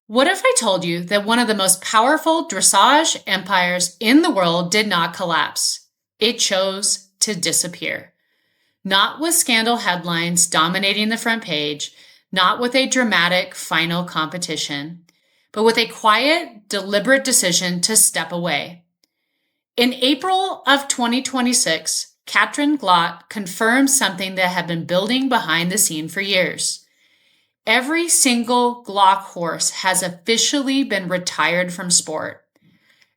What if I told you that one of the most powerful dressage empires in the world did not collapse? It chose to disappear. Not with scandal headlines dominating the front page, not with a dramatic final competition, but with a quiet, deliberate decision to step away. In April of 2026, Kathrin Glock confirmed something that had been building behind the scene for years. Every single Glock horse has officially been retired from sport.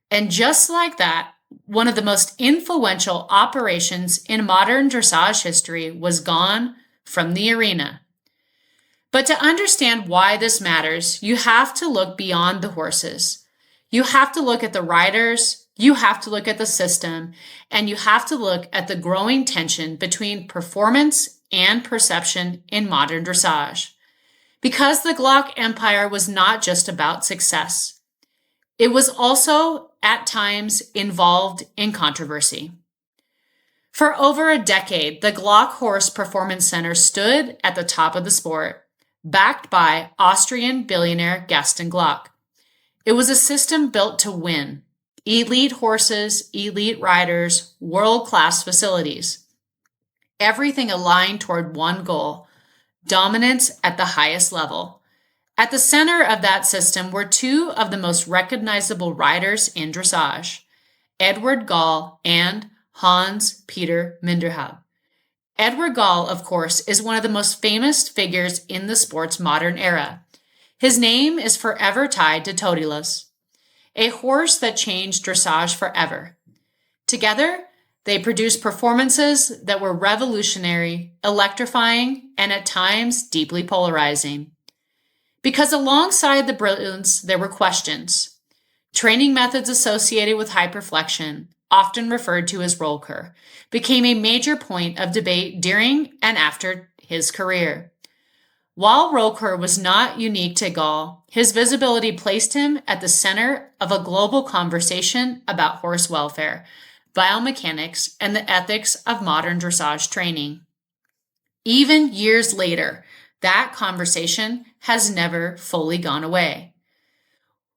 And just like that, one of the most influential operations in modern dressage history was gone from the arena. But to understand why this matters, you have to look beyond the horses. You have to look at the riders, you have to look at the system, and you have to look at the growing tension between performance and perception in modern dressage. Because the Glock Empire was not just about success. It was also, at times, involved in controversy. For over a decade, the Glock Horse Performance Center stood at the top of the sport, backed by Austrian billionaire Kathrin Glock. It was a system built to win. Elite horses, elite riders, world-class facilities. Everything aligned toward one goal: dominance at the highest level. At the center of that system were two of the most recognizable riders in dressage, Edward Gall and Hans-Peter Minderhoud. Edward Gall, of course, is one of the most famous figures in the sport's modern era. His name is forever tied to Totilas, a horse that changed dressage forever. Together, they produced performances that were revolutionary, electrifying, and at times deeply polarizing. Because alongside the brilliance, there were questions. Training methods associated with hyperflexion, often referred to as roll cur, became a major point of debate during and after his career. While roll cur was not unique to Gall, his visibility placed him at the center of a global conversation about horse welfare, biomechanics, and the ethics of modern dressage training. Even years later, that conversation has never fully gone away.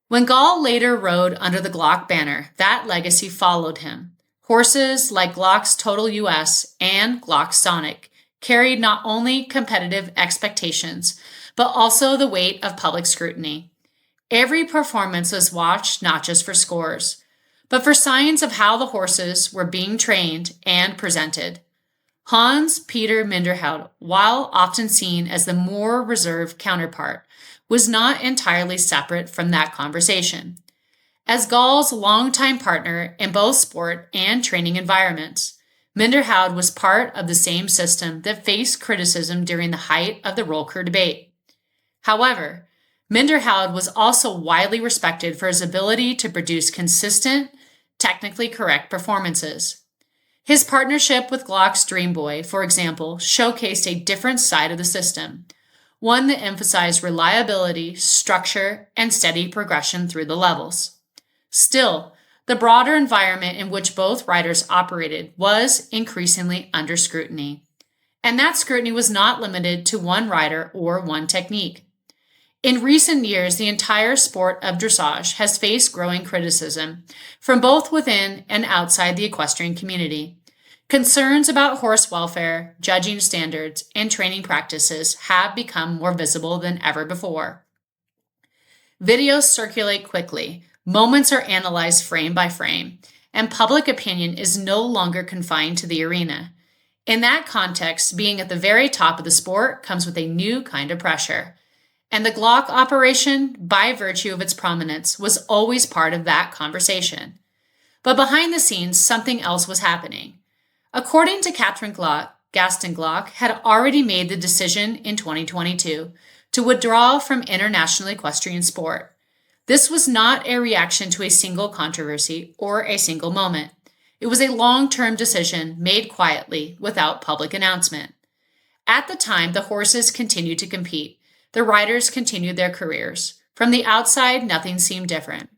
When Gall later rode under the Glock banner, that legacy followed him. Horses like Glock's Toto US and Glock's Zonik carried not only competitive expectations, but also the weight of public scrutiny. Every performance was watched not just for scores, but for signs of how the horses were being trained and presented. Hans-Peter Minderhoud, while often seen as the more reserved counterpart, was not entirely separate from that conversation. As Gall's longtime partner in both sport and training environments, Minderhoud was part of the same system that faced criticism during the height of the roll cur debate. However, Minderhoud was also widely respected for his ability to produce consistent, technically correct performances. His partnership with Glock's Dream Boy, for example, showcased a different side of the system, one that emphasized reliability, structure, and steady progression through the levels. Still, the broader environment in which both riders operated was increasingly under scrutiny. And that scrutiny was not limited to one rider or one technique. In recent years, the entire sport of dressage has faced growing criticism from both within and outside the equestrian community. Concerns about horse welfare, judging standards, and training practices have become more visible than ever before. Videos circulate quickly, moments are analyzed frame by frame, and public opinion is no longer confined to the arena. In that context, being at the very top of the sport comes with a new kind of pressure. And the Glock operation, by virtue of its prominence, was always part of that conversation. But behind the scenes, something else was happening. According to Kathrin Glock, Kathrin Glock had already made the decision in 2022 to withdraw from international equestrian sport. This was not a reaction to a single controversy or a single moment. It was a long-term decision made quietly without public announcement. At the time, the horses continued to compete. The riders continued their careers. From the outside, nothing seemed different.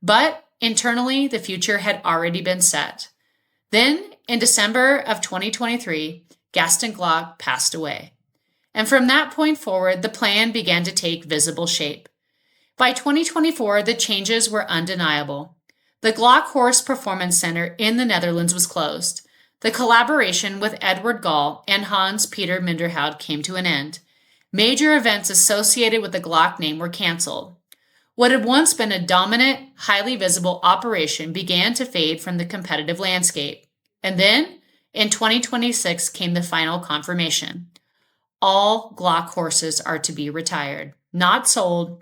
But internally, the future had already been set. Then, in December of 2023, Kathrin Glock passed away. And from that point forward, the plan began to take visible shape. By 2024, the changes were undeniable. The Glock Horse Performance Center in the Netherlands was closed. The collaboration with Edward Gall and Hans-Peter Minderhoud came to an end. Major events associated with the Glock name were canceled. What had once been a dominant, highly visible operation began to fade from the competitive landscape. And then, in 2026, came the final confirmation. All Glock horses are to be retired, not sold,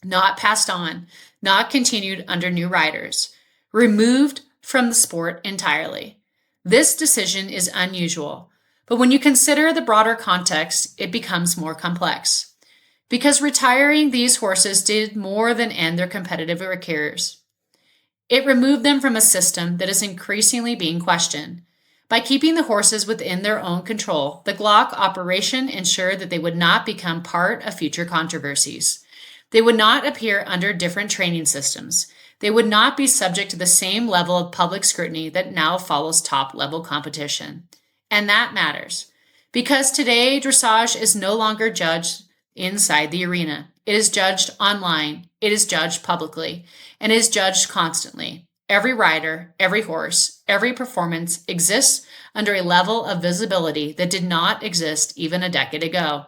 not passed on, not continued under new riders, removed from the sport entirely. This decision is unusual, but when you consider the broader context, it becomes more complex. Because retiring these horses did more than end their competitive careers. It removed them from a system that is increasingly being questioned. By keeping the horses within their own control, the Glock operation ensured that they would not become part of future controversies. They would not appear under different training systems. They would not be subject to the same level of public scrutiny that now follows top-level competition. And that matters, because today dressage is no longer judged inside the arena. It is judged online, it is judged publicly, and it is judged constantly. Every rider, every horse, every performance exists under a level of visibility that did not exist even a decade ago.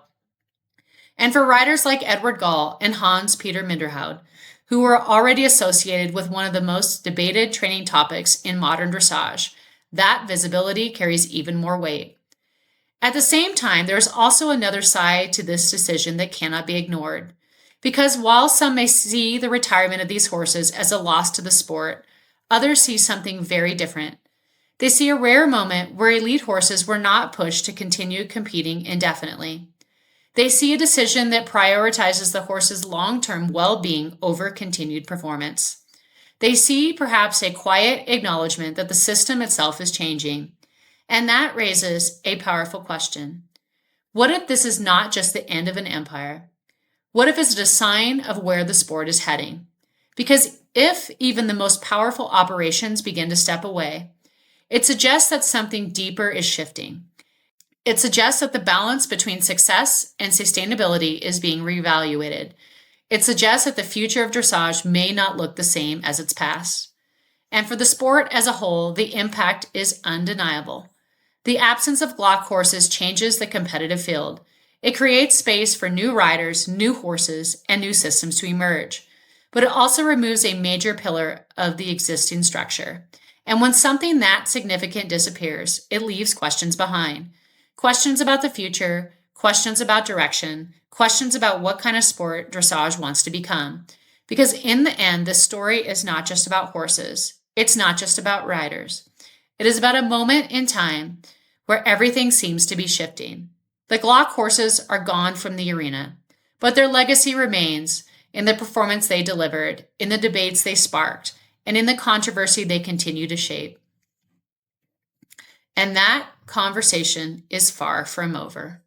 And for riders like Edward Gall and Hans-Peter Minderhoud, who were already associated with one of the most debated training topics in modern dressage, that visibility carries even more weight. At the same time, there is also another side to this decision that cannot be ignored. Because while some may see the retirement of these horses as a loss to the sport, others see something very different. They see a rare moment where elite horses were not pushed to continue competing indefinitely. They see a decision that prioritizes the horse's long-term well-being over continued performance. They see perhaps a quiet acknowledgement that the system itself is changing. And that raises a powerful question. What if this is not just the end of an empire? What if it's a sign of where the sport is heading? Because if even the most powerful operations begin to step away, it suggests that something deeper is shifting. It suggests that the balance between success and sustainability is being reevaluated. It suggests that the future of dressage may not look the same as its past. And for the sport as a whole, the impact is undeniable. The absence of Glock horses changes the competitive field. It creates space for new riders, new horses, and new systems to emerge. But it also removes a major pillar of the existing structure. And when something that significant disappears, it leaves questions behind. Questions about the future, questions about direction, questions about what kind of sport dressage wants to become. Because in the end, this story is not just about horses. It's not just about riders. It is about a moment in time where everything seems to be shifting. The Glock horses are gone from the arena, but their legacy remains in the performance they delivered, in the debates they sparked, and in the controversy they continue to shape. And that conversation is far from over.